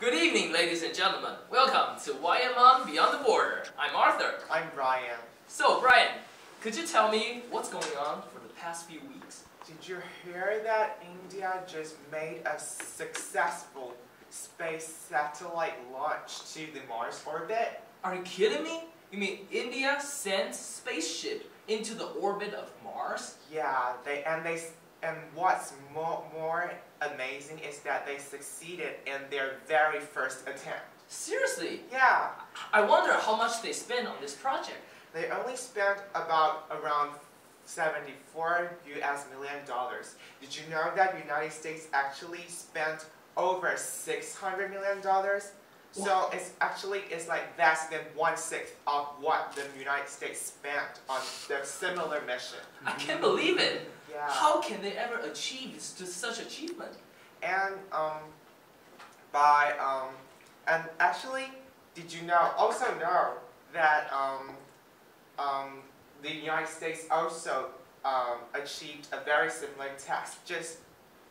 Good evening, ladies and gentlemen. Welcome to YMMUN Beyond the Border. I'm Arthur. I'm Brian. So, Brian, could you tell me what's going on for the past few weeks? Did you hear that India just made a successful space satellite launch to the Mars orbit? Are you kidding me? You mean India sent spaceship into the orbit of Mars? Yeah, and what's more amazing is that they succeeded in their very first attempt. Seriously? Yeah. I wonder how much they spent on this project. They only spent around $74 million. Did you know that the United States actually spent over $600 million? So it's like less than 1/6 of what the United States spent on their similar mission. I can't believe it. Yeah. How can they ever achieve such achievement? And and actually, did you also know that the United States also achieved a very similar task just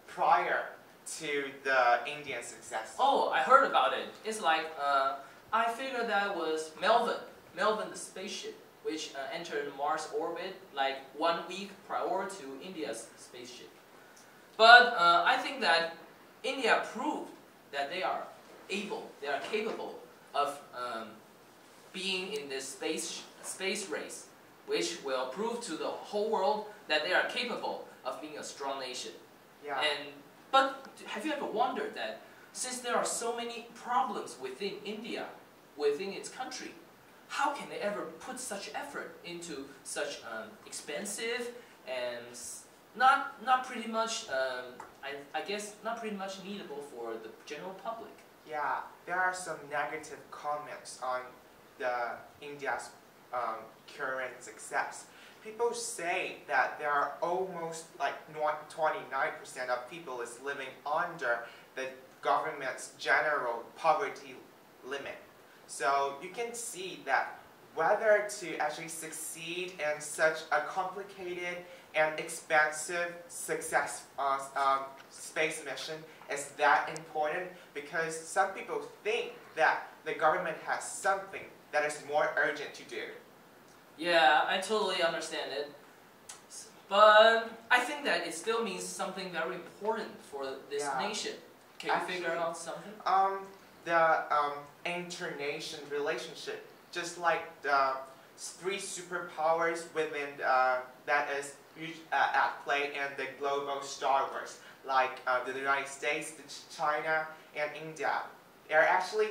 prior to the Indian success? Oh, I heard about it. It's like, I figured that was Maven the spaceship, which entered Mars orbit like 1 week prior to India's spaceship. But I think that India proved that they are capable of being in this space race, which will prove to the whole world that they are capable of being a strong nation. Yeah. But have you ever wondered that since there are so many problems within India, within its country, how can they ever put such effort into such expensive and not pretty much, I guess, not pretty much needable for the general public? Yeah, there are some negative comments on India's current success. People say that there are almost like 29% of people is living under the government's general poverty limit. So you can see that whether to actually succeed in such a complicated and expensive space mission is that important, because some people think that the government has something that is more urgent to do. Yeah, I totally understand it. But I think that it still means something very important for this nation. Can you figure out something? The inter-nation relationship, just like the three superpowers within that is at play in the global Star Wars, like the United States, China, and India. They're actually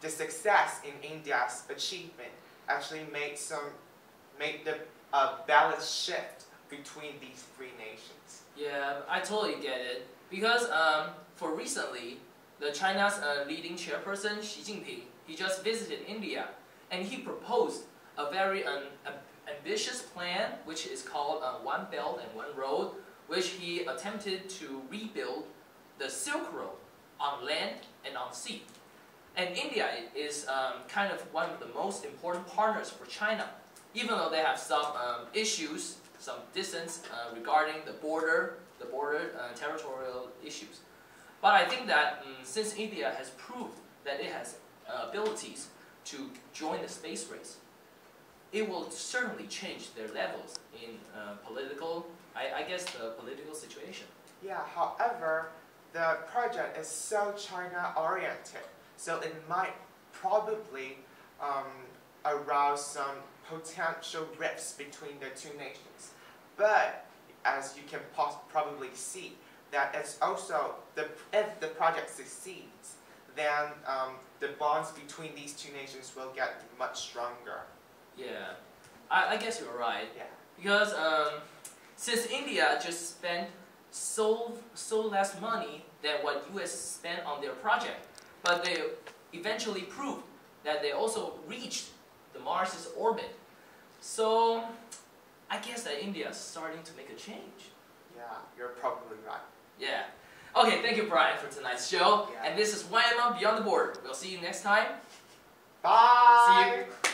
the success in India's achievement actually made the balance shift between these three nations. Yeah, I totally get it. Because for recently, the China's leading chairperson, Xi Jinping, he just visited India, and he proposed a very ambitious plan, which is called One Belt and One Road, which he attempted to rebuild the Silk Road on land and on sea. And India is kind of one of the most important partners for China, even though they have some issues, some distance regarding the border territorial issues. But I think that since India has proved that it has abilities to join the space race, it will certainly change their levels in I guess, the political situation. Yeah, however, the project is so China-oriented, so it might probably arouse some potential rifts between the two nations. But as you can probably see, that it's also, if the project succeeds, then the bonds between these two nations will get much stronger. Yeah, I guess you're right. Yeah. Because since India just spent so less money than what US spent on their project, but they eventually proved that they also reached the Mars's orbit. So I guess that India is starting to make a change. Yeah, you're probably right. Yeah. Okay, thank you, Brian, for tonight's show. Yeah. And this is YMMUN Beyond the Border. We'll see you next time. Bye! See you.